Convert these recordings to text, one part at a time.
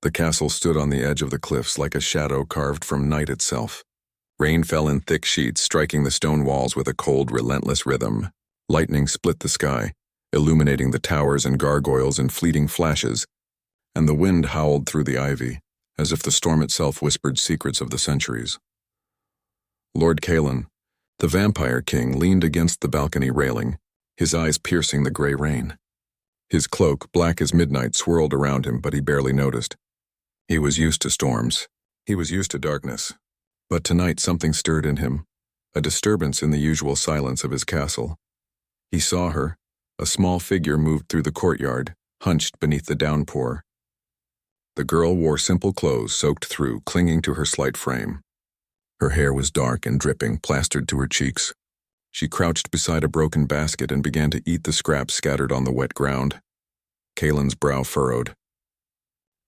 The castle stood on the edge of the cliffs like a shadow carved from night itself. Rain fell in thick sheets, striking the stone walls with a cold, relentless rhythm. Lightning split the sky, illuminating the towers and gargoyles in fleeting flashes, and the wind howled through the ivy, as if the storm itself whispered secrets of the centuries. Lord Kalen, the vampire king, leaned against the balcony railing, his eyes piercing the gray rain. His cloak, black as midnight, swirled around him, but he barely noticed. He was used to storms. He was used to darkness. But tonight something stirred in him, a disturbance in the usual silence of his castle. He saw her. A small figure moved through the courtyard, hunched beneath the downpour. The girl wore simple clothes soaked through, clinging to her slight frame. Her hair was dark and dripping, plastered to her cheeks. She crouched beside a broken basket and began to eat the scraps scattered on the wet ground. Kalen's brow furrowed.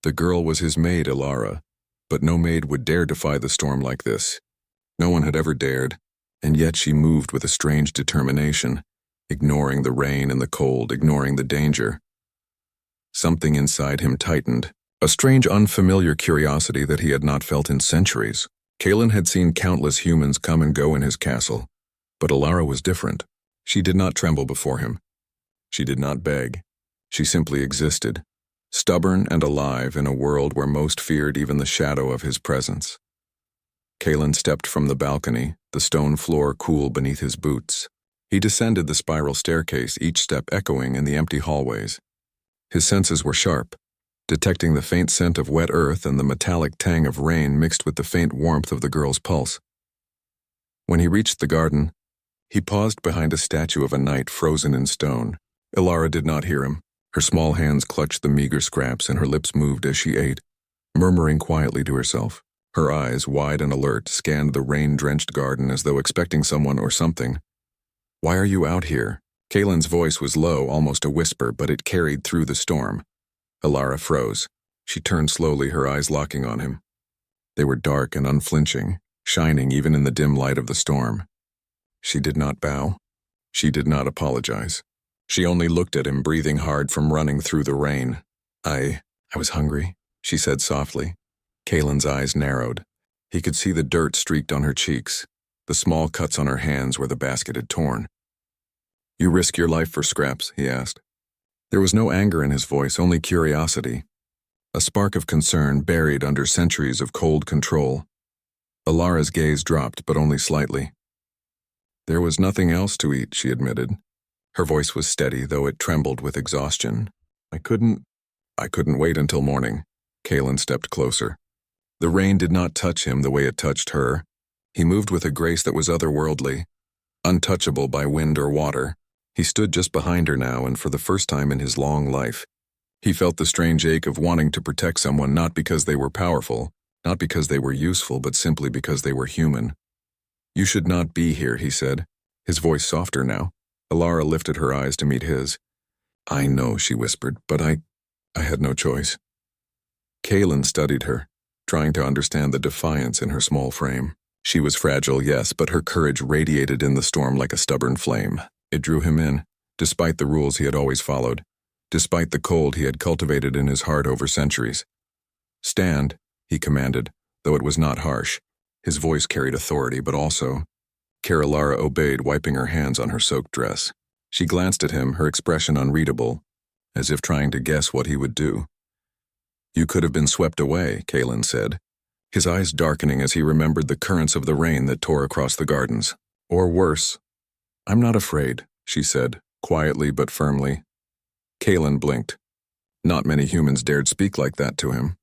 The girl was his maid, Ilara, but no maid would dare defy the storm like this. No one had ever dared, and yet she moved with a strange determination, ignoring the rain and the cold, ignoring the danger. Something inside him tightened, a strange unfamiliar curiosity that he had not felt in centuries. Kalen had seen countless humans come and go in his castle, but Ilara was different. She did not tremble before him. She did not beg. She simply existed, stubborn and alive in a world where most feared even the shadow of his presence. Kalen stepped from the balcony, the stone floor cool beneath his boots. He descended the spiral staircase, each step echoing in the empty hallways. His senses were sharp, detecting the faint scent of wet earth and the metallic tang of rain mixed with the faint warmth of the girl's pulse. When he reached the garden, he paused behind a statue of a knight frozen in stone. Ilara did not hear him. Her small hands clutched the meager scraps and her lips moved as she ate, murmuring quietly to herself. Her eyes, wide and alert, scanned the rain-drenched garden as though expecting someone or something. "Why are you out here?" Kalen's voice was low, almost a whisper, but it carried through the storm. Ilara froze. She turned slowly, her eyes locking on him. They were dark and unflinching, shining even in the dim light of the storm. She did not bow. She did not apologize. She only looked at him, breathing hard from running through the rain. I was hungry," she said softly. Kalen's eyes narrowed. He could see the dirt streaked on her cheeks, the small cuts on her hands where the basket had torn. "You risk your life for scraps?" he asked. There was no anger in his voice, only curiosity, a spark of concern buried under centuries of cold control. Ilara's gaze dropped, but only slightly. "There was nothing else to eat," she admitted. Her voice was steady, though it trembled with exhaustion. I couldn't wait until morning." Kalen stepped closer. The rain did not touch him the way it touched her. He moved with a grace that was otherworldly, untouchable by wind or water. He stood just behind her now, and for the first time in his long life, he felt the strange ache of wanting to protect someone, not because they were powerful, not because they were useful, but simply because they were human. "You should not be here," he said, his voice softer now. Ilara lifted her eyes to meet his. "I know," she whispered, "but I had no choice." Kalen studied her, trying to understand the defiance in her small frame. She was fragile, yes, but her courage radiated in the storm like a stubborn flame. It drew him in, despite the rules he had always followed, despite the cold he had cultivated in his heart over centuries. "Stand," he commanded, though it was not harsh. His voice carried authority, but also... Ilara obeyed, wiping her hands on her soaked dress. She glanced at him, her expression unreadable, as if trying to guess what he would do. "You could have been swept away," Kalen said, his eyes darkening as he remembered the currents of the rain that tore across the gardens. "Or worse." "I'm not afraid," she said, quietly but firmly. Kalen blinked. Not many humans dared speak like that to him.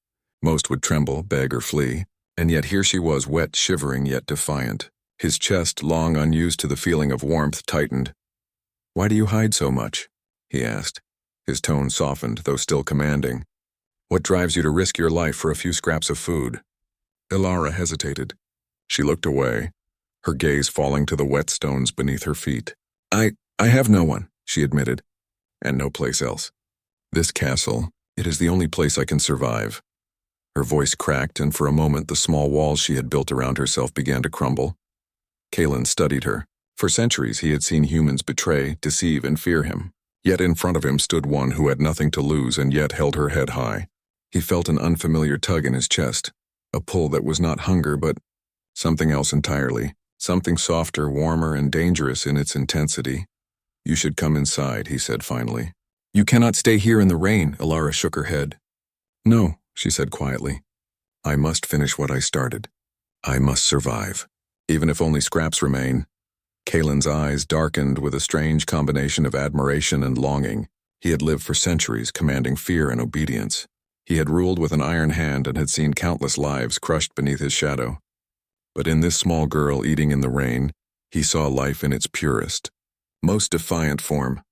Most would tremble, beg, or flee, and yet here she was, wet, shivering, yet defiant. His chest, long unused to the feeling of warmth, tightened. "Why do you hide so much?" he asked. His tone softened, though still commanding. "What drives you to risk your life for a few scraps of food?" Ilara hesitated. She looked away, her gaze falling to the wet stones beneath her feet. I have no one," she admitted, "and no place else. This castle, it is the only place I can survive." Her voice cracked, and for a moment the small walls she had built around herself began to crumble. Kalen studied her. For centuries he had seen humans betray, deceive, and fear him. Yet in front of him stood one who had nothing to lose and yet held her head high. He felt an unfamiliar tug in his chest, a pull that was not hunger but something else entirely, something softer, warmer, and dangerous in its intensity. "You should come inside," he said finally. "You cannot stay here in the rain," Elara shook her head. "No," she said quietly. "I must finish what I started. I must survive, even if only scraps remain." Kalen's eyes darkened with a strange combination of admiration and longing. He had lived for centuries, commanding fear and obedience. He had ruled with an iron hand and had seen countless lives crushed beneath his shadow. But in this small girl eating in the rain, he saw life in its purest, most defiant form.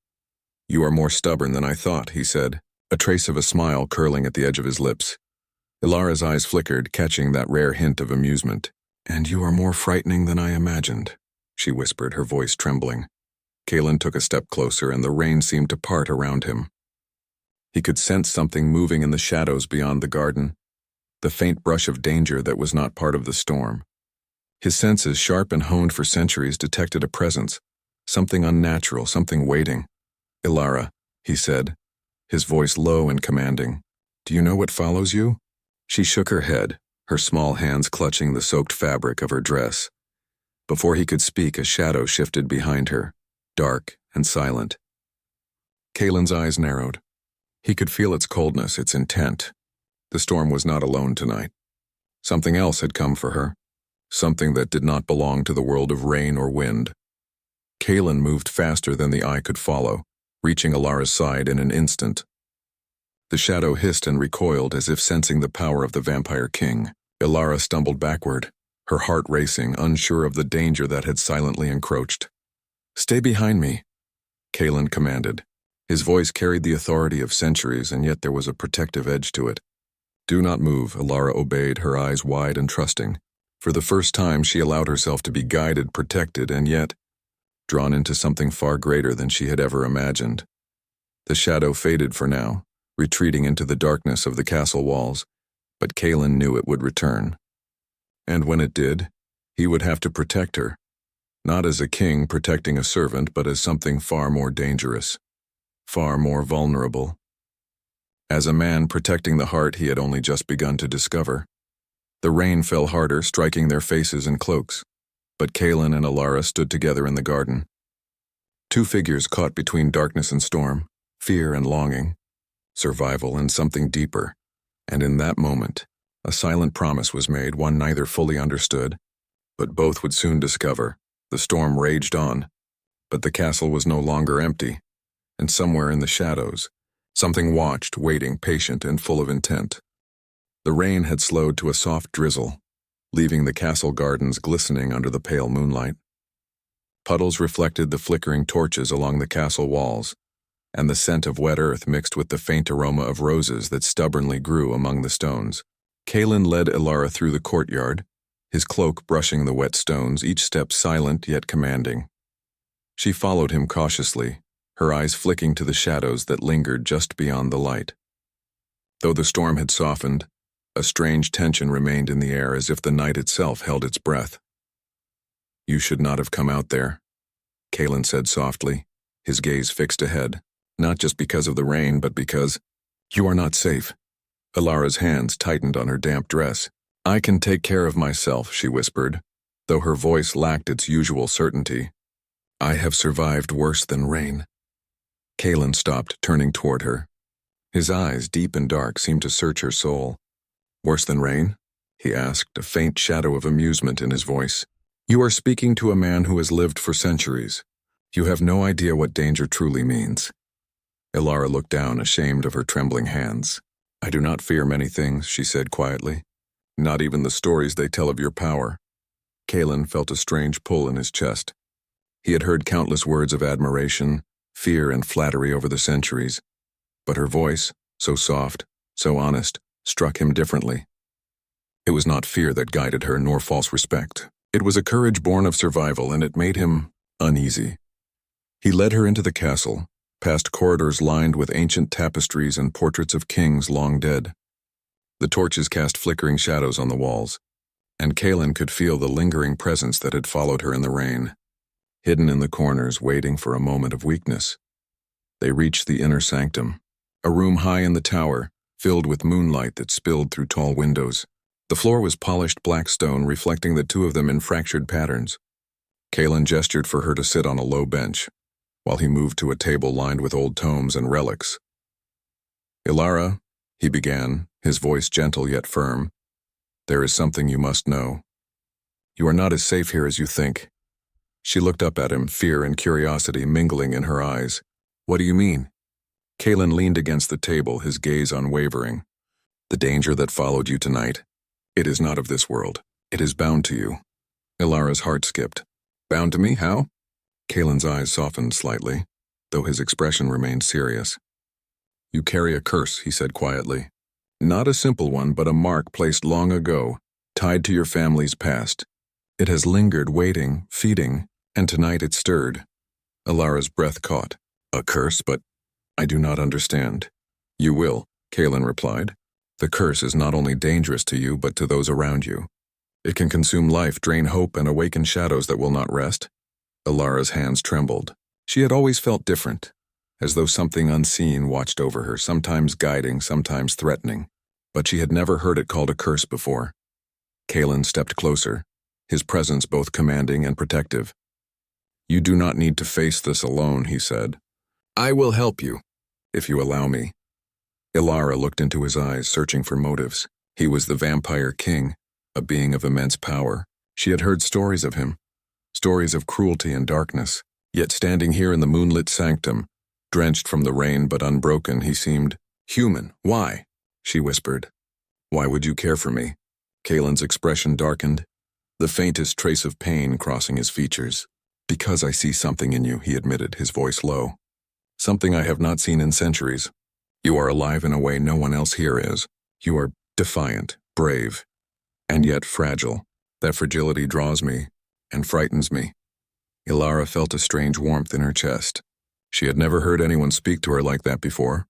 "You are more stubborn than I thought," he said, a trace of a smile curling at the edge of his lips. Elara's eyes flickered, catching that rare hint of amusement. "And you are more frightening than I imagined," she whispered, her voice trembling. Kalen took a step closer, and the rain seemed to part around him. He could sense something moving in the shadows beyond the garden, the faint brush of danger that was not part of the storm. His senses, sharp and honed for centuries, detected a presence, something unnatural, something waiting. "Elara," he said, his voice low and commanding, "do you know what follows you?" She shook her head, her small hands clutching the soaked fabric of her dress. Before he could speak, a shadow shifted behind her, dark and silent. Kalen's eyes narrowed. He could feel its coldness, its intent. The storm was not alone tonight. Something else had come for her, something that did not belong to the world of rain or wind. Kalen moved faster than the eye could follow, reaching Elara's side in an instant. The shadow hissed and recoiled as if sensing the power of the vampire king. Elara stumbled backward, her heart racing, unsure of the danger that had silently encroached. "Stay behind me," Kalen commanded. His voice carried the authority of centuries, and yet there was a protective edge to it. "Do not move," Elara obeyed, her eyes wide and trusting. For the first time, she allowed herself to be guided, protected, and yet drawn into something far greater than she had ever imagined. The shadow faded for now, retreating into the darkness of the castle walls, but Kalen knew it would return. And when it did, he would have to protect her, not as a king protecting a servant, but as something far more dangerous, far more vulnerable. As a man protecting the heart he had only just begun to discover. The rain fell harder, striking their faces and cloaks, but Kalen and Elara stood together in the garden. Two figures caught between darkness and storm, fear and longing, survival and something deeper. And in that moment, a silent promise was made, one neither fully understood, but both would soon discover. The storm raged on, but the castle was no longer empty, and somewhere in the shadows, something watched, waiting, patient, and full of intent. The rain had slowed to a soft drizzle, leaving the castle gardens glistening under the pale moonlight. Puddles reflected the flickering torches along the castle walls, and the scent of wet earth mixed with the faint aroma of roses that stubbornly grew among the stones. Kalen led Elara through the courtyard, his cloak brushing the wet stones, each step silent yet commanding. She followed him cautiously, her eyes flicking to the shadows that lingered just beyond the light. Though the storm had softened, a strange tension remained in the air, as if the night itself held its breath. "You should not have come out there," Kalen said softly, his gaze fixed ahead, not just because of the rain, but because you are not safe. Elara's hands tightened on her damp dress. "I can take care of myself," she whispered, though her voice lacked its usual certainty. "I have survived worse than rain." Kalen stopped, turning toward her. His eyes, deep and dark, seemed to search her soul. "Worse than rain?" he asked, a faint shadow of amusement in his voice. "You are speaking to a man who has lived for centuries. You have no idea what danger truly means." Elara looked down, ashamed of her trembling hands. "I do not fear many things," she said quietly. "Not even the stories they tell of your power." Kalen felt a strange pull in his chest. He had heard countless words of admiration, fear, and flattery over the centuries, but her voice, so soft, so honest, struck him differently. It was not fear that guided her, nor false respect. It was a courage born of survival, and it made him uneasy. He led her into the castle, past corridors lined with ancient tapestries and portraits of kings long dead. The torches cast flickering shadows on the walls, and Kalen could feel the lingering presence that had followed her in the rain, hidden in the corners, waiting for a moment of weakness. They reached the inner sanctum, a room high in the tower, filled with moonlight that spilled through tall windows. The floor was polished black stone, reflecting the two of them in fractured patterns. Kalen gestured for her to sit on a low bench, while he moved to a table lined with old tomes and relics. "Ilara," he began, his voice gentle yet firm, "there is something you must know. You are not as safe here as you think." She looked up at him, fear and curiosity mingling in her eyes. "What do you mean?" Kalen leaned against the table, his gaze unwavering. "The danger that followed you tonight, it is not of this world. It is bound to you." Ilara's heart skipped. "Bound to me? How?" Kalen's eyes softened slightly, though his expression remained serious. "You carry a curse," he said quietly. "Not a simple one, but a mark placed long ago, tied to your family's past. It has lingered, waiting, feeding, and tonight it stirred." Ilara's breath caught. "A curse, but I do not understand." "You will," Kalen replied. "The curse is not only dangerous to you, but to those around you. It can consume life, drain hope, and awaken shadows that will not rest." Ilara's hands trembled. She had always felt different, as though something unseen watched over her, sometimes guiding, sometimes threatening. But she had never heard it called a curse before. Kalen stepped closer, his presence both commanding and protective. "You do not need to face this alone," he said. "I will help you, if you allow me." Ilara looked into his eyes, searching for motives. He was the vampire king, a being of immense power. She had heard stories of him, stories of cruelty and darkness. Yet standing here in the moonlit sanctum, drenched from the rain but unbroken, he seemed human. "Why?" she whispered. "Why would you care for me?" Kalen's expression darkened, the faintest trace of pain crossing his features. "Because I see something in you," he admitted, his voice low. "Something I have not seen in centuries. You are alive in a way no one else here is. You are defiant, brave, and yet fragile. That fragility draws me and frightens me." Ilara felt a strange warmth in her chest. She had never heard anyone speak to her like that before,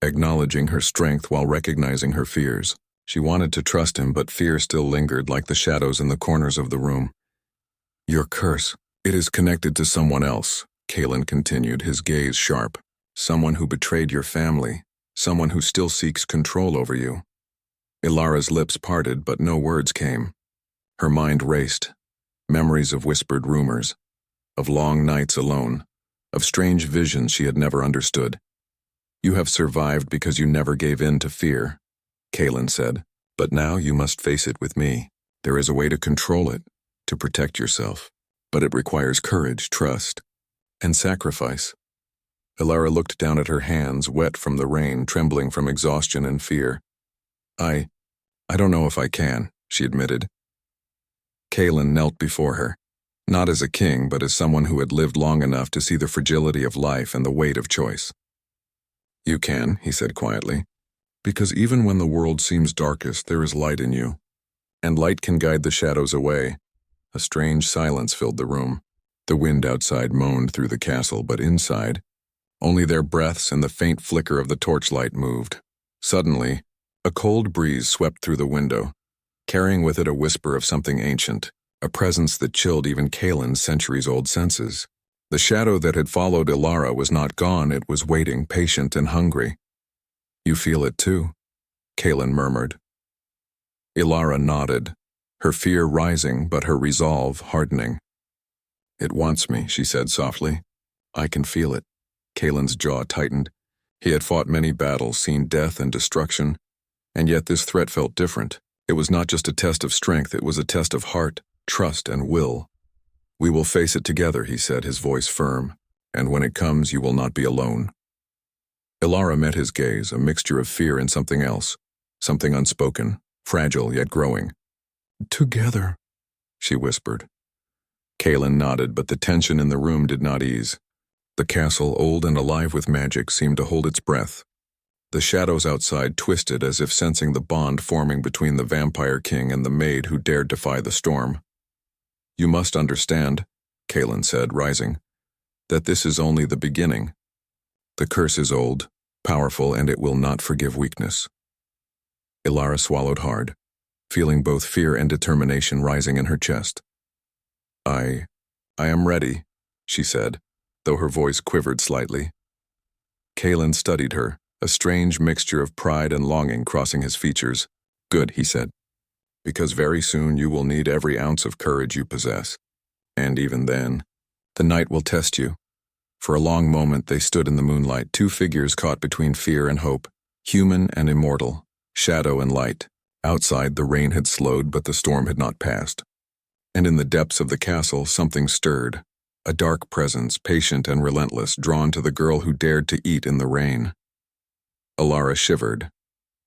acknowledging her strength while recognizing her fears. She wanted to trust him, but fear still lingered like the shadows in the corners of the room. "Your curse, it is connected to someone else," Kalen continued, his gaze sharp. "Someone who betrayed your family, someone who still seeks control over you." Ilara's lips parted, but no words came. Her mind raced, memories of whispered rumors, of long nights alone, of strange visions she had never understood. "You have survived because you never gave in to fear," Kalen said. "But now you must face it with me. There is a way to control it, to protect yourself. But it requires courage, trust, and sacrifice." Ilara looked down at her hands, wet from the rain, trembling from exhaustion and fear. I don't know if I can," she admitted. Kalen knelt before her, not as a king, but as someone who had lived long enough to see the fragility of life and the weight of choice. "You can," he said quietly, "because even when the world seems darkest, there is light in you, and light can guide the shadows away." A strange silence filled the room. The wind outside moaned through the castle, but inside, only their breaths and the faint flicker of the torchlight moved. Suddenly, a cold breeze swept through the window, carrying with it a whisper of something ancient, a presence that chilled even Kalen's centuries-old senses. The shadow that had followed Ilara was not gone, it was waiting, patient and hungry. "You feel it too?" Kalen murmured. Ilara nodded, her fear rising but her resolve hardening. "It wants me," she said softly. "I can feel it." Kalen's jaw tightened. He had fought many battles, seen death and destruction, and yet this threat felt different. It was not just a test of strength, it was a test of heart, trust, and will. "We will face it together," he said, his voice firm, "and when it comes, you will not be alone." Ilara met his gaze, a mixture of fear and something else, something unspoken, fragile yet growing. "Together," she whispered. Kalen nodded, but the tension in the room did not ease. The castle, old and alive with magic, seemed to hold its breath. The shadows outside twisted as if sensing the bond forming between the vampire king and the maid who dared defy the storm. "You must understand," Kalen said, rising, "that this is only the beginning. The curse is old, powerful, and it will not forgive weakness." Ilara swallowed hard, feeling both fear and determination rising in her chest. I am ready," she said, though her voice quivered slightly. Kalen studied her, a strange mixture of pride and longing crossing his features. "Good," he said, "because very soon you will need every ounce of courage you possess. And even then, the night will test you." For a long moment they stood in the moonlight, two figures caught between fear and hope, human and immortal, shadow and light. Outside, the rain had slowed, but the storm had not passed. And in the depths of the castle, something stirred, a dark presence, patient and relentless, drawn to the girl who dared to eat in the rain. Alara shivered,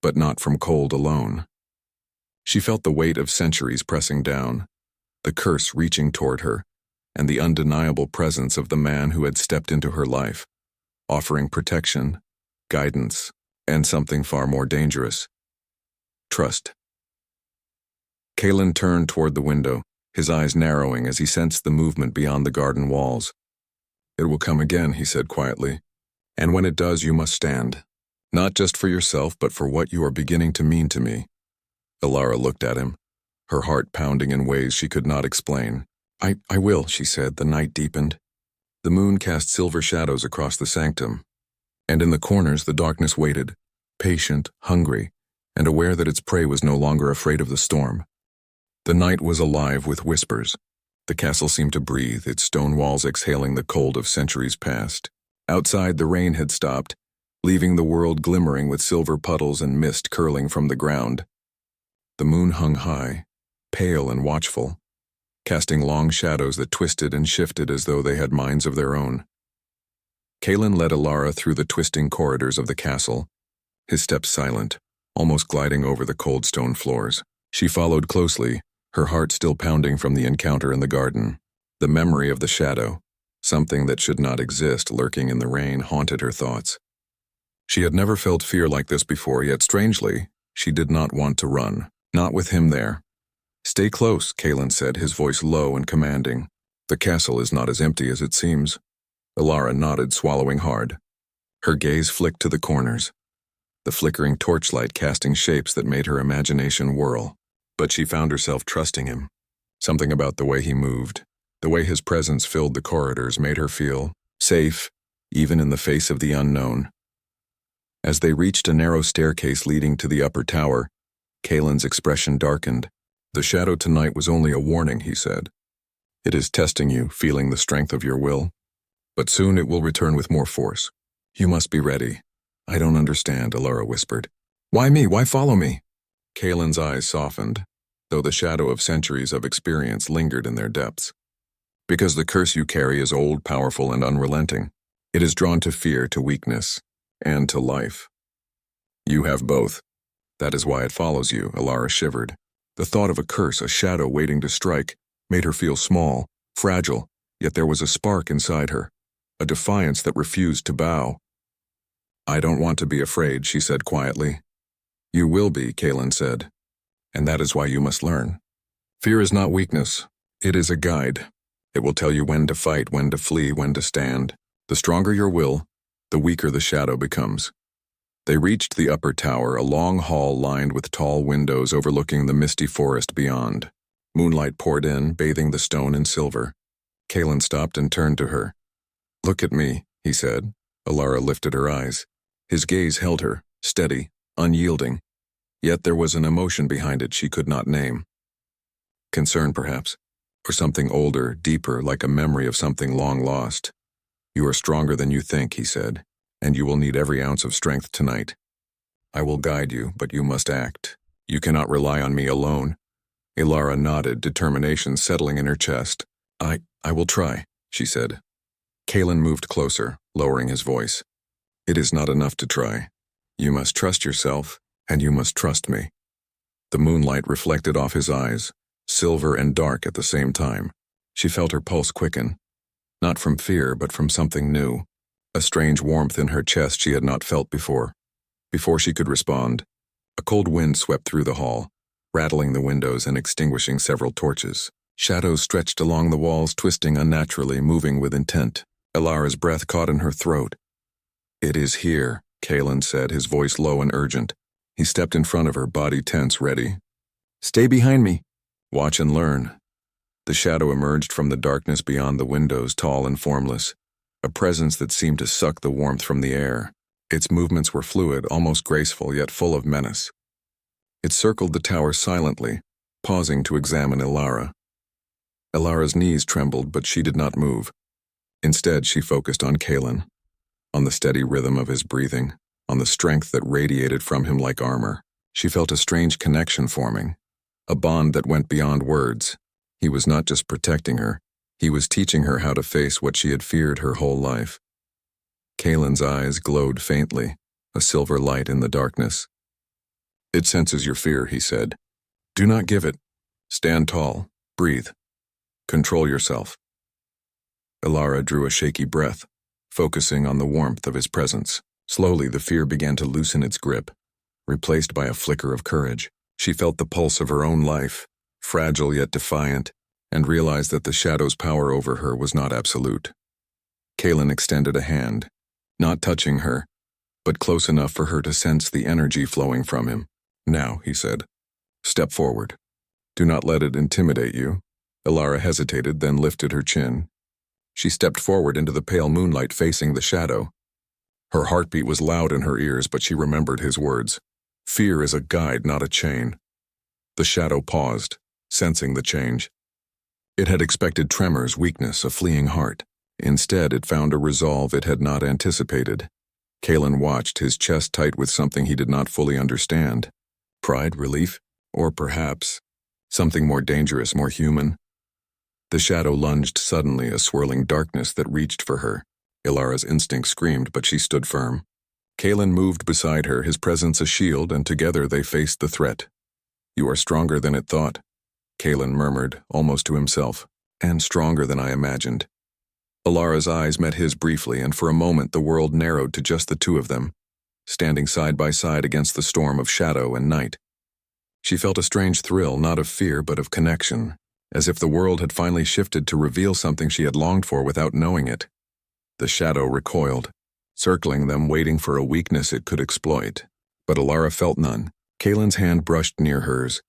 but not from cold alone. She felt the weight of centuries pressing down, the curse reaching toward her, and the undeniable presence of the man who had stepped into her life, offering protection, guidance, and something far more dangerous: trust. Kalen turned toward the window, his eyes narrowing as he sensed the movement beyond the garden walls. "It will come again," he said quietly, "and when it does, you must stand. Not just for yourself, but for what you are beginning to mean to me." Alara looked at him, her heart pounding in ways she could not explain. I will," she said. The night deepened. The moon cast silver shadows across the sanctum, and in the corners the darkness waited, patient, hungry, and aware that its prey was no longer afraid of the storm. The night was alive with whispers. The castle seemed to breathe, its stone walls exhaling the cold of centuries past. Outside, the rain had stopped, leaving the world glimmering with silver puddles and mist curling from the ground. The moon hung high, pale and watchful, casting long shadows that twisted and shifted as though they had minds of their own. Kalen led Alara through the twisting corridors of the castle, his steps silent, almost gliding over the cold stone floors. She followed closely, her heart still pounding from the encounter in the garden. The memory of the shadow, something that should not exist lurking in the rain, haunted her thoughts. She had never felt fear like this before, yet strangely, she did not want to run, not with him there. "Stay close," Kalen said, his voice low and commanding. "The castle is not as empty as it seems." Alara nodded, swallowing hard. Her gaze flicked to the corners, the flickering torchlight casting shapes that made her imagination whirl. But she found herself trusting him. Something about the way he moved, the way his presence filled the corridors, made her feel safe, even in the face of the unknown. As they reached a narrow staircase leading to the upper tower, Kalen's expression darkened. "The shadow tonight was only a warning," he said. "It is testing you, feeling the strength of your will. But soon it will return with more force. You must be ready." "I don't understand," Alara whispered. "Why me? Why follow me?" Kalen's eyes softened, though the shadow of centuries of experience lingered in their depths. "Because the curse you carry is old, powerful, and unrelenting. It is drawn to fear, to weakness, and to life. You have both. That is why it follows you," Alara shivered. The thought of a curse, a shadow waiting to strike, made her feel small, fragile, yet there was a spark inside her, a defiance that refused to bow. "I don't want to be afraid," she said quietly. "You will be," Kalen said, "and that is why you must learn. Fear is not weakness. It is a guide. It will tell you when to fight, when to flee, when to stand. The stronger your will, the weaker the shadow becomes." They reached the upper tower, a long hall lined with tall windows overlooking the misty forest beyond. Moonlight poured in, bathing the stone in silver. Kalen stopped and turned to her. "Look at me," he said. Alara lifted her eyes. His gaze held her, steady, unyielding. Yet there was an emotion behind it she could not name. Concern, perhaps, or something older, deeper, like a memory of something long lost. "You are stronger than you think," he said, "and you will need every ounce of strength tonight. I will guide you, but you must act. You cannot rely on me alone." Alara nodded, determination settling in her chest. I will try," she said. Kalen moved closer, lowering his voice. "It is not enough to try. You must trust yourself, and you must trust me." The moonlight reflected off his eyes, silver and dark at the same time. She felt her pulse quicken, not from fear, but from something new. A strange warmth in her chest she had not felt before. Before she could respond, a cold wind swept through the hall, rattling the windows and extinguishing several torches. Shadows stretched along the walls, twisting unnaturally, moving with intent. Alara's breath caught in her throat. "It is here," Kalen said, his voice low and urgent. He stepped in front of her, body tense, ready. "Stay behind me. Watch and learn." The shadow emerged from the darkness beyond the windows, tall and formless, a presence that seemed to suck the warmth from the air. Its movements were fluid, almost graceful, yet full of menace. It circled the tower silently, pausing to examine Ilara. Ilara's knees trembled, but she did not move. Instead, she focused on Kalen, on the steady rhythm of his breathing, on the strength that radiated from him like armor. She felt a strange connection forming, a bond that went beyond words. He was not just protecting her, he was teaching her how to face what she had feared her whole life. Kalen's eyes glowed faintly, a silver light in the darkness. "It senses your fear," he said. "Do not give it. Stand tall. Breathe. Control yourself." Ilara drew a shaky breath, focusing on the warmth of his presence. Slowly, the fear began to loosen its grip, replaced by a flicker of courage. She felt the pulse of her own life, fragile yet defiant, and realized that the shadow's power over her was not absolute. Kalen extended a hand, not touching her, but close enough for her to sense the energy flowing from him. "Now," he said, "step forward. Do not let it intimidate you." Ilara hesitated, then lifted her chin. She stepped forward into the pale moonlight facing the shadow. Her heartbeat was loud in her ears, but she remembered his words. "Fear is a guide, not a chain." The shadow paused, sensing the change. It had expected tremors, weakness, a fleeing heart. Instead, it found a resolve it had not anticipated. Kalen watched, his chest tight with something he did not fully understand. Pride, relief, or perhaps something more dangerous, more human. The shadow lunged suddenly, a swirling darkness that reached for her. Ilara's instinct screamed, but she stood firm. Kalen moved beside her, his presence a shield, and together they faced the threat. "You are stronger than it thought," Kalen murmured, almost to himself, "and stronger than I imagined." Ilara's eyes met his briefly, and for a moment the world narrowed to just the two of them, standing side by side against the storm of shadow and night. She felt a strange thrill, not of fear but of connection, as if the world had finally shifted to reveal something she had longed for without knowing it. The shadow recoiled, circling them, waiting for a weakness it could exploit. But Ilara felt none. Kalen's hand brushed near hers,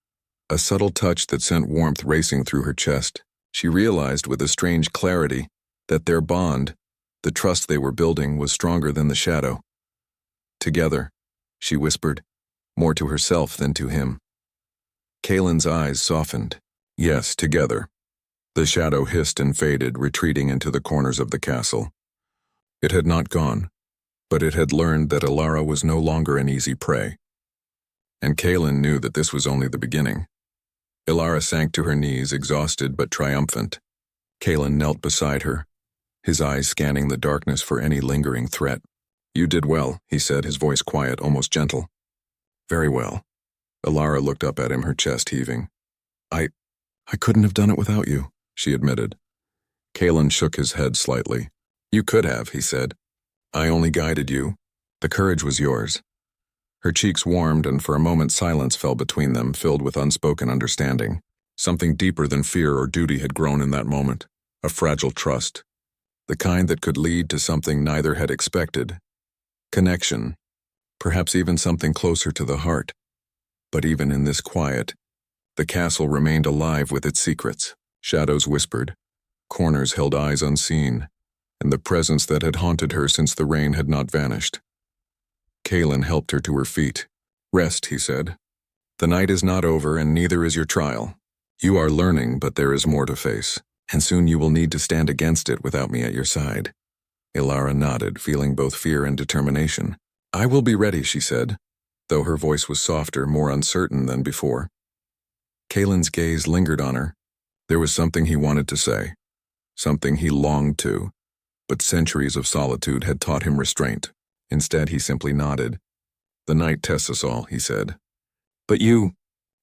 a subtle touch that sent warmth racing through her chest. She realized with a strange clarity that their bond, the trust they were building, was stronger than the shadow. "Together," she whispered, more to herself than to him. Kalen's eyes softened. "Yes, together." The shadow hissed and faded, retreating into the corners of the castle. It had not gone, but it had learned that Ilara was no longer an easy prey. And Kalen knew that this was only the beginning. Ilara sank to her knees, exhausted but triumphant. Kalen knelt beside her, his eyes scanning the darkness for any lingering threat. "You did well," he said, his voice quiet, almost gentle. "Very well." Ilara looked up at him, her chest heaving. I couldn't have done it without you," she admitted. Kalen shook his head slightly. "You could have," he said. "I only guided you. The courage was yours." Her cheeks warmed, and for a moment silence fell between them, filled with unspoken understanding. Something deeper than fear or duty had grown in that moment, a fragile trust, the kind that could lead to something neither had expected. Connection, perhaps even something closer to the heart. But even in this quiet, the castle remained alive with its secrets. Shadows whispered, corners held eyes unseen, and the presence that had haunted her since the rain had not vanished. Kalen helped her to her feet. "Rest," he said. "The night is not over, and neither is your trial. You are learning, but there is more to face, and soon you will need to stand against it without me at your side." Ilara nodded, feeling both fear and determination. "I will be ready," she said, though her voice was softer, more uncertain than before. Kalen's gaze lingered on her. There was something he wanted to say, something he longed to, but centuries of solitude had taught him restraint. Instead, he simply nodded. "The night tests us all," he said. "But you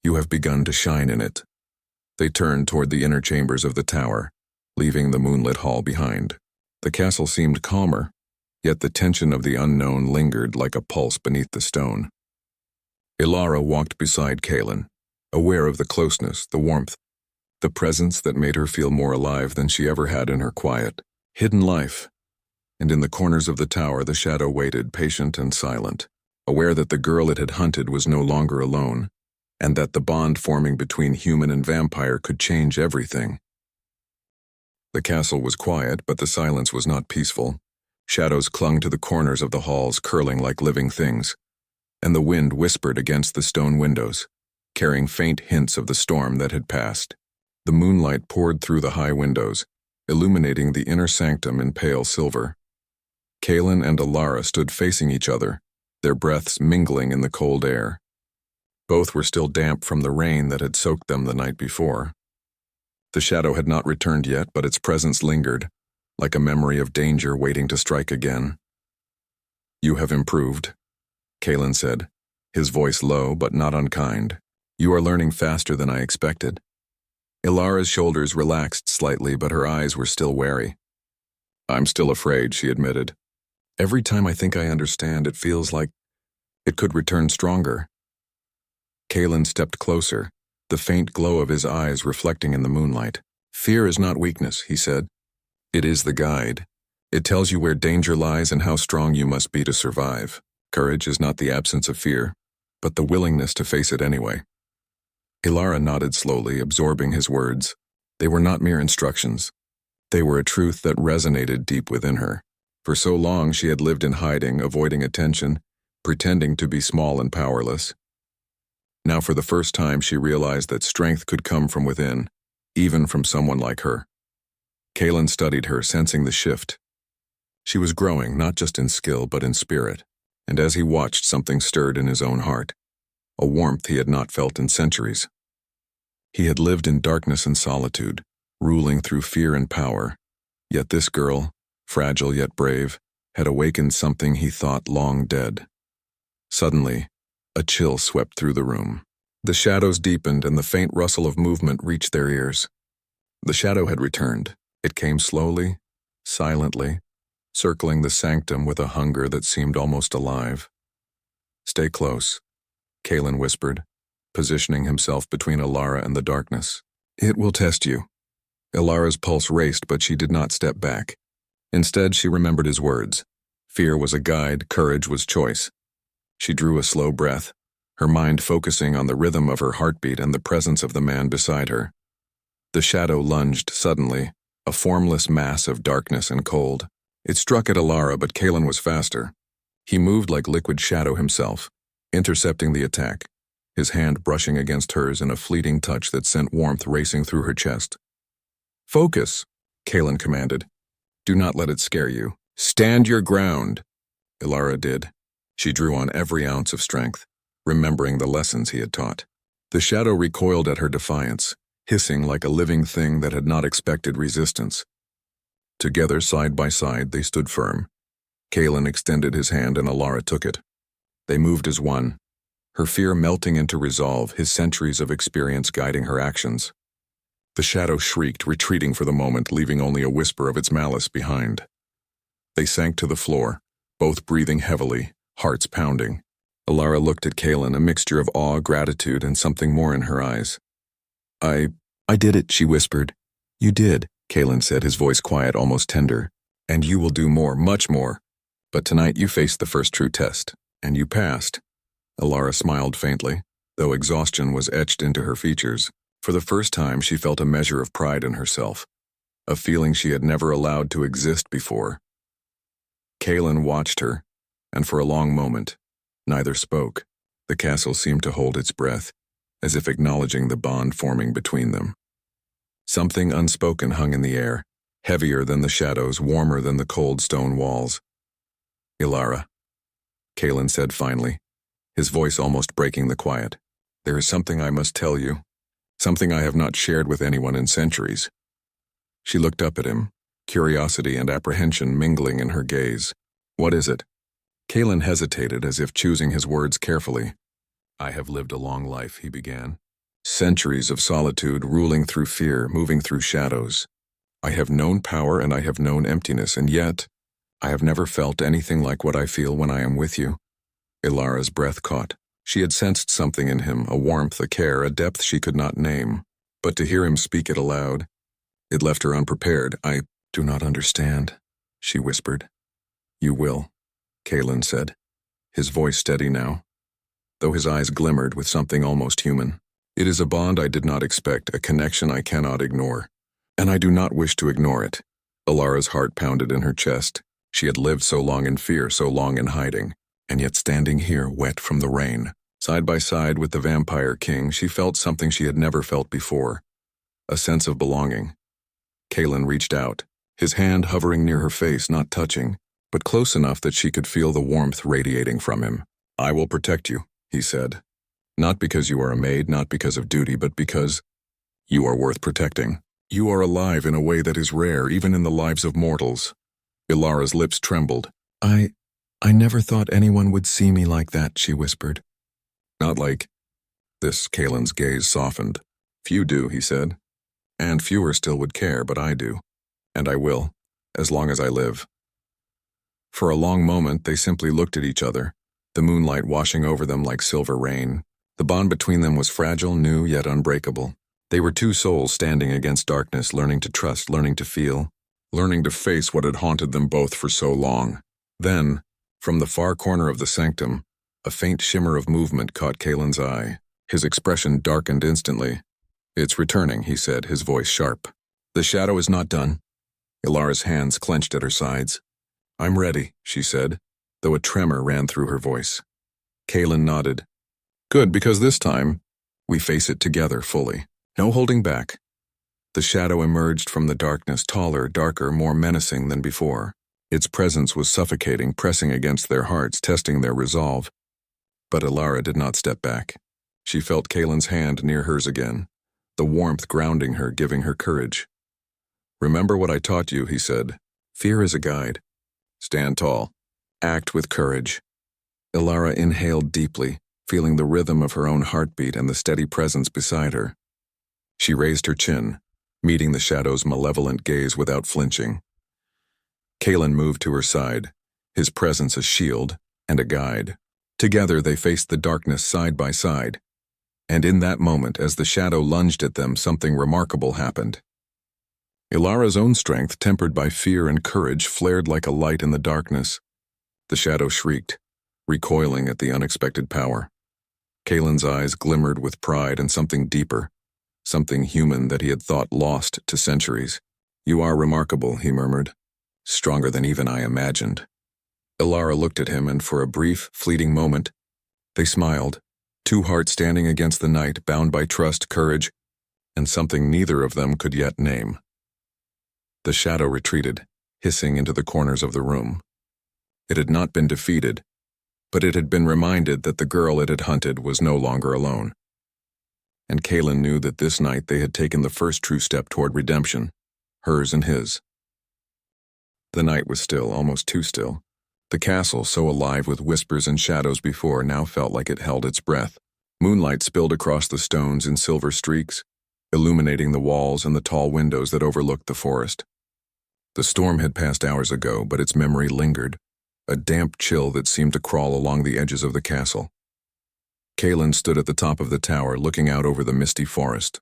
have begun to shine in it." They turned toward the inner chambers of the tower, leaving the moonlit hall behind. The castle seemed calmer, yet the tension of the unknown lingered like a pulse beneath the stone. Ilara walked beside Kalen, aware of the closeness, the warmth, the presence that made her feel more alive than she ever had in her quiet, hidden life. And in the corners of the tower, the shadow waited, patient and silent, aware that the girl it had hunted was no longer alone, and that the bond forming between human and vampire could change everything. The castle was quiet, but the silence was not peaceful. Shadows clung to the corners of the halls, curling like living things, and the wind whispered against the stone windows, carrying faint hints of the storm that had passed. The moonlight poured through the high windows, illuminating the inner sanctum in pale silver. Kaelin and Alara stood facing each other, their breaths mingling in the cold air. Both were still damp from the rain that had soaked them the night before. The shadow had not returned yet, but its presence lingered, like a memory of danger waiting to strike again. "You have improved," Kaelin said, his voice low but not unkind. "You are learning faster than I expected." Ilara's shoulders relaxed slightly, but her eyes were still wary. "I'm still afraid," she admitted. "Every time I think I understand, it feels like it could return stronger." Kaelin stepped closer, the faint glow of his eyes reflecting in the moonlight. "Fear is not weakness," he said. "It is the guide. It tells you where danger lies and how strong you must be to survive. Courage is not the absence of fear, but the willingness to face it anyway." Ilara nodded slowly, absorbing his words. They were not mere instructions. They were a truth that resonated deep within her. For so long she had lived in hiding, avoiding attention, pretending to be small and powerless. Now for the first time she realized that strength could come from within, even from someone like her. Kaelin studied her, sensing the shift. She was growing, not just in skill but in spirit, and as he watched, something stirred in his own heart, a warmth he had not felt in centuries. He had lived in darkness and solitude, ruling through fear and power, yet this girl, fragile yet brave, had awakened something he thought long dead. Suddenly, a chill swept through the room. The shadows deepened and the faint rustle of movement reached their ears. The shadow had returned. It came slowly, silently, circling the sanctum with a hunger that seemed almost alive. "Stay close," Kaelin whispered, positioning himself between Ilara and the darkness. "It will test you." Ilara's pulse raced, but she did not step back. Instead, she remembered his words. Fear was a guide, courage was choice. She drew a slow breath, her mind focusing on the rhythm of her heartbeat and the presence of the man beside her. The shadow lunged suddenly, a formless mass of darkness and cold. It struck at Ilara, but Kaelin was faster. He moved like liquid shadow himself, intercepting the attack, his hand brushing against hers in a fleeting touch that sent warmth racing through her chest. "Focus," Kaelin commanded. "Do not let it scare you. Stand your ground." Ilara did. She drew on every ounce of strength, remembering the lessons he had taught. The shadow recoiled at her defiance, hissing like a living thing that had not expected resistance. Together, side by side, they stood firm. Kaelin extended his hand and Ilara took it. They moved as one, her fear melting into resolve, his centuries of experience guiding her actions. The shadow shrieked, retreating for the moment, leaving only a whisper of its malice behind. They sank to the floor, both breathing heavily, hearts pounding. Ilara looked at Kaelin, a mixture of awe, gratitude, and something more in her eyes. I did it," she whispered. "You did," Kaelin said, his voice quiet, almost tender. "And you will do more, much more. But tonight you faced the first true test, and you passed." Ilara smiled faintly, though exhaustion was etched into her features. For the first time she felt a measure of pride in herself, a feeling she had never allowed to exist before. Kaelin watched her, and for a long moment, neither spoke. The castle seemed to hold its breath, as if acknowledging the bond forming between them. Something unspoken hung in the air, heavier than the shadows, warmer than the cold stone walls. "Ilara," Kaelin said finally, his voice almost breaking the quiet. "There is something I must tell you, something I have not shared with anyone in centuries." She looked up at him, curiosity and apprehension mingling in her gaze. "What is it?" Kaelin hesitated, as if choosing his words carefully. "I have lived a long life," he began. "Centuries of solitude, ruling through fear, moving through shadows. I have known power and I have known emptiness, and yet I have never felt anything like what I feel when I am with you." Ilara's breath caught. She had sensed something in him, a warmth, a care, a depth she could not name. But to hear him speak it aloud, it left her unprepared. "I do not understand," she whispered. "You will," Kaelin said, his voice steady now, though his eyes glimmered with something almost human. "It is a bond I did not expect, a connection I cannot ignore. And I do not wish to ignore it." Ilara's heart pounded in her chest. She had lived so long in fear, so long in hiding, and yet standing here, wet from the rain, side by side with the vampire king, she felt something she had never felt before, a sense of belonging. Kaelin reached out, his hand hovering near her face, not touching, but close enough that she could feel the warmth radiating from him. "I will protect you," he said. "Not because you are a maid, not because of duty, but because you are worth protecting. You are alive in a way that is rare, even in the lives of mortals." Ilara's lips trembled. I never thought anyone would see me like that," she whispered. "Not like this." Kaelin's gaze softened. "Few do," he said. "And fewer still would care, but I do. And I will, as long as I live." For a long moment, they simply looked at each other, the moonlight washing over them like silver rain. The bond between them was fragile, new, yet unbreakable. They were two souls standing against darkness, learning to trust, learning to feel, learning to face what had haunted them both for so long. Then, from the far corner of the sanctum, a faint shimmer of movement caught Kaelin's eye. His expression darkened instantly. "It's returning," he said, his voice sharp. "The shadow is not done." Ilara's hands clenched at her sides. "I'm ready," she said, though a tremor ran through her voice. Kaelin nodded. "Good, because this time, we face it together fully. No holding back." The shadow emerged from the darkness, taller, darker, more menacing than before. Its presence was suffocating, pressing against their hearts, testing their resolve. But Ilara did not step back. She felt Kaelin's hand near hers again, the warmth grounding her, giving her courage. "Remember what I taught you," he said. "Fear is a guide. Stand tall. Act with courage." Ilara inhaled deeply, feeling the rhythm of her own heartbeat and the steady presence beside her. She raised her chin, meeting the shadow's malevolent gaze without flinching. Kaelin moved to her side, his presence a shield and a guide. Together they faced the darkness side by side. And in that moment, as the shadow lunged at them, something remarkable happened. Ilara's own strength, tempered by fear and courage, flared like a light in the darkness. The shadow shrieked, recoiling at the unexpected power. Kaelin's eyes glimmered with pride and something deeper, something human that he had thought lost to centuries. "You are remarkable," he murmured. "Stronger than even I imagined." Ilara looked at him, and for a brief, fleeting moment, they smiled, two hearts standing against the night, bound by trust, courage, and something neither of them could yet name. The shadow retreated, hissing into the corners of the room. It had not been defeated, but it had been reminded that the girl it had hunted was no longer alone. And Kaelin knew that this night they had taken the first true step toward redemption, hers and his. The night was still, almost too still. The castle, so alive with whispers and shadows before, now felt like it held its breath. Moonlight spilled across the stones in silver streaks, illuminating the walls and the tall windows that overlooked the forest. The storm had passed hours ago, but its memory lingered, a damp chill that seemed to crawl along the edges of the castle. Kaelin stood at the top of the tower, looking out over the misty forest.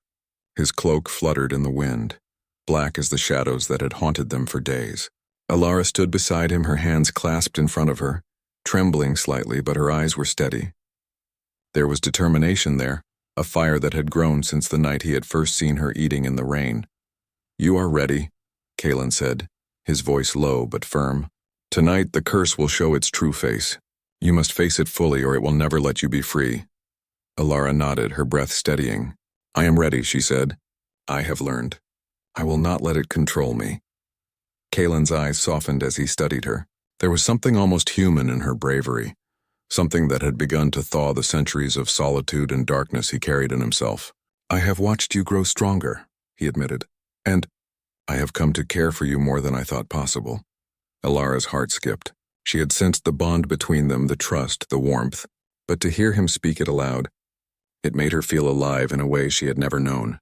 His cloak fluttered in the wind, black as the shadows that had haunted them for days. Ilara stood beside him, her hands clasped in front of her, trembling slightly, but her eyes were steady. There was determination there, a fire that had grown since the night he had first seen her eating in the rain. "You are ready," Kaelin said, his voice low but firm. "Tonight the curse will show its true face. You must face it fully, or it will never let you be free." Ilara nodded, her breath steadying. "I am ready," she said. "I have learned. I will not let it control me." Kaelin's eyes softened as he studied her. There was something almost human in her bravery, something that had begun to thaw the centuries of solitude and darkness he carried in himself. "I have watched you grow stronger," he admitted, "and I have come to care for you more than I thought possible." Ilara's heart skipped. She had sensed the bond between them, the trust, the warmth, but to hear him speak it aloud, it made her feel alive in a way she had never known.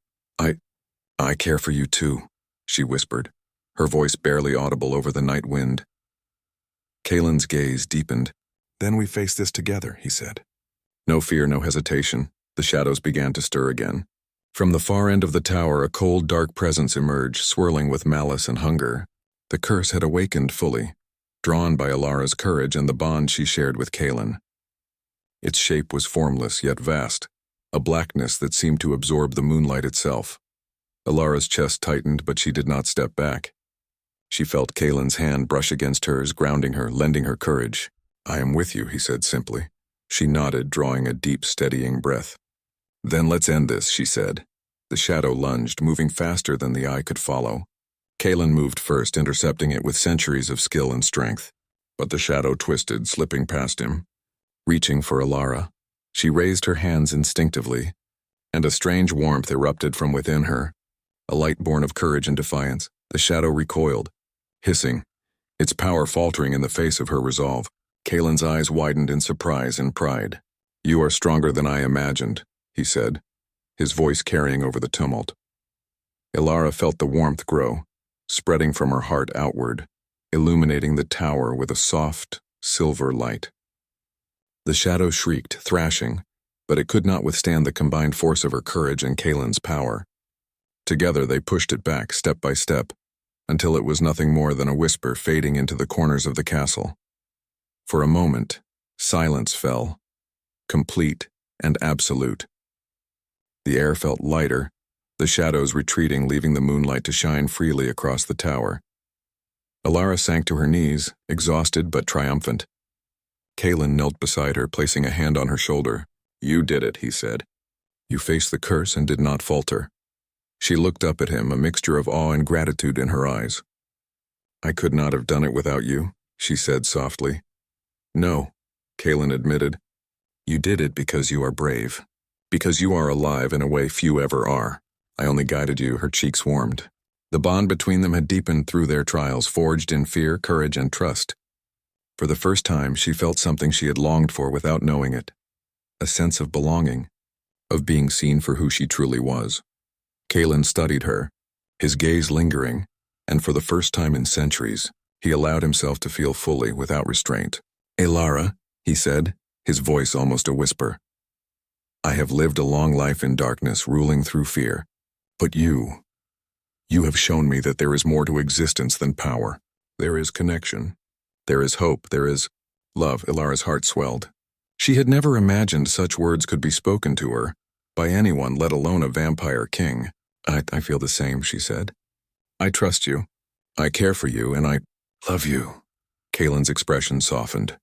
I care for you too," she whispered, her voice barely audible over the night wind. Kaelin's gaze deepened. "Then we face this together," he said. No fear, no hesitation. The shadows began to stir again. From the far end of the tower, a cold, dark presence emerged, swirling with malice and hunger. The curse had awakened fully, drawn by Ilara's courage and the bond she shared with Kaelin. Its shape was formless yet vast, a blackness that seemed to absorb the moonlight itself. Ilara's chest tightened, but she did not step back. She felt Kaylin's hand brush against hers, grounding her, lending her courage. "I am with you," he said simply. She nodded, drawing a deep, steadying breath. "Then let's end this," she said. The shadow lunged, moving faster than the eye could follow. Kaylin moved first, intercepting it with centuries of skill and strength. But the shadow twisted, slipping past him. Reaching for Alara, she raised her hands instinctively, and a strange warmth erupted from within her, a light born of courage and defiance. The shadow recoiled, hissing, its power faltering in the face of her resolve. Kaylin's eyes widened in surprise and pride. "You are stronger than I imagined," he said, his voice carrying over the tumult. Alara felt the warmth grow, spreading from her heart outward, illuminating the tower with a soft, silver light. The shadow shrieked, thrashing, but it could not withstand the combined force of her courage and Kaylin's power. Together they pushed it back, step by step, until it was nothing more than a whisper fading into the corners of the castle. For a moment, silence fell, complete and absolute. The air felt lighter, the shadows retreating, leaving the moonlight to shine freely across the tower. Alara sank to her knees, exhausted but triumphant. Kaylin knelt beside her, placing a hand on her shoulder. "You did it," he said. "You faced the curse and did not falter." She looked up at him, a mixture of awe and gratitude in her eyes. "I could not have done it without you," she said softly. "No," Kaylin admitted. "You did it because you are brave. Because you are alive in a way few ever are. I only guided you." Her cheeks warmed. The bond between them had deepened through their trials, forged in fear, courage, and trust. For the first time, she felt something she had longed for without knowing it. A sense of belonging, of being seen for who she truly was. Kaylin studied her, his gaze lingering, and for the first time in centuries, he allowed himself to feel fully, without restraint. "Alara," he said, his voice almost a whisper. "I have lived a long life in darkness, ruling through fear. But you have shown me that there is more to existence than power. There is connection. There is hope. There is love." Ilara's heart swelled. She had never imagined such words could be spoken to her, by anyone, let alone a vampire king. I feel the same," she said. "I trust you. I care for you, and I love you." Kaylin's expression softened,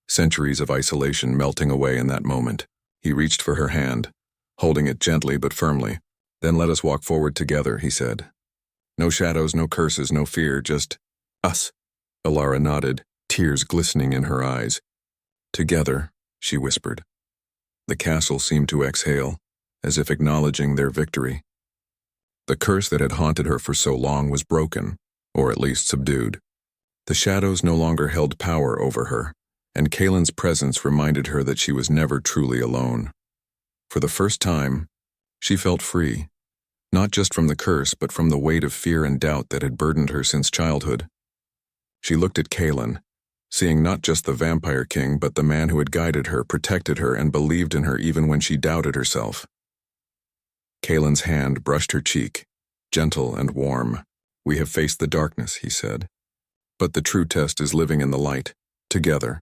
centuries of isolation melting away in that moment. He reached for her hand, holding it gently but firmly. "Then let us walk forward together," he said. "No shadows, no curses, no fear, just us." Alara nodded, tears glistening in her eyes. "Together," she whispered. The castle seemed to exhale, as if acknowledging their victory. The curse that had haunted her for so long was broken, or at least subdued. The shadows no longer held power over her, and Kaylin's presence reminded her that she was never truly alone. For the first time, she felt free, not just from the curse but from the weight of fear and doubt that had burdened her since childhood. She looked at Kaylin, seeing not just the vampire king but the man who had guided her, protected her, and believed in her even when she doubted herself. Kaylin's hand brushed her cheek, gentle and warm. "We have faced the darkness," he said. "But the true test is living in the light, together."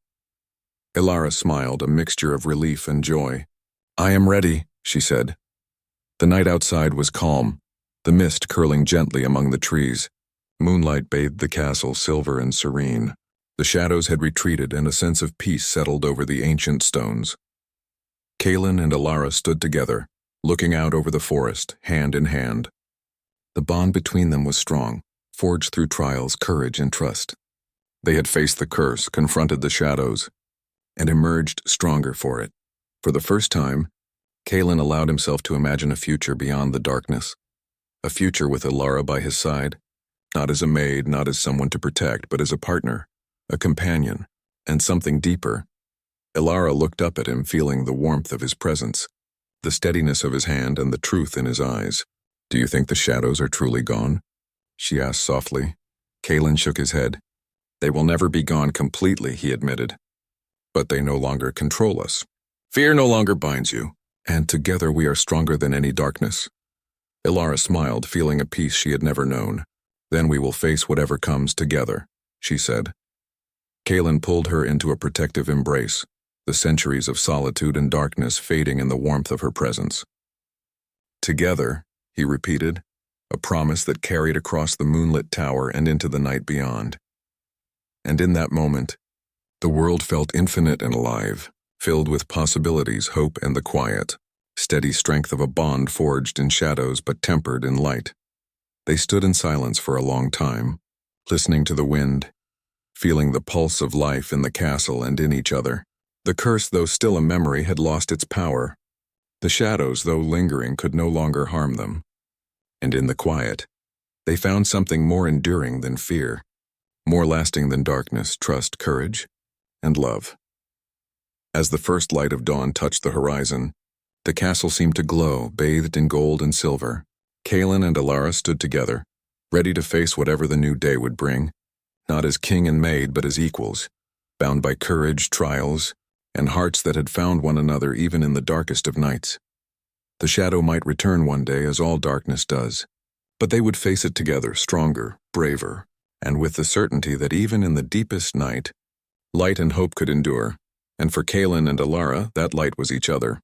Alara smiled, a mixture of relief and joy. "I am ready," she said. The night outside was calm, the mist curling gently among the trees. Moonlight bathed the castle, silver and serene. The shadows had retreated and a sense of peace settled over the ancient stones. Kaylin and Alara stood together, looking out over the forest, hand in hand. The bond between them was strong, forged through trials, courage, and trust. They had faced the curse, confronted the shadows, and emerged stronger for it. For the first time, Kaylin allowed himself to imagine a future beyond the darkness. A future with Alara by his side, not as a maid, not as someone to protect, but as a partner, a companion, and something deeper. Alara looked up at him, feeling the warmth of his presence, the steadiness of his hand, and the truth in his eyes. "Do you think the shadows are truly gone?" she asked softly. Kaylin shook his head. "They will never be gone completely," he admitted. "But they no longer control us. Fear no longer binds you, and together we are stronger than any darkness." Alara smiled, feeling a peace she had never known. "Then we will face whatever comes together," she said. Kaylin pulled her into a protective embrace, the centuries of solitude and darkness fading in the warmth of her presence. "Together," he repeated, a promise that carried across the moonlit tower and into the night beyond. And in that moment, the world felt infinite and alive, filled with possibilities, hope, and the quiet, steady strength of a bond forged in shadows but tempered in light. They stood in silence for a long time, listening to the wind, feeling the pulse of life in the castle and in each other. The curse, though still a memory, had lost its power. The shadows, though lingering, could no longer harm them. And in the quiet, they found something more enduring than fear, more lasting than darkness, trust, courage, and love. As the first light of dawn touched the horizon, the castle seemed to glow, bathed in gold and silver. Kaelin and Alara stood together, ready to face whatever the new day would bring, not as king and maid, but as equals, bound by courage, trials, and hearts that had found one another even in the darkest of nights. The shadow might return one day, as all darkness does, but they would face it together, stronger, braver, and with the certainty that even in the deepest night, light and hope could endure, and for Kaelin and Alara, that light was each other.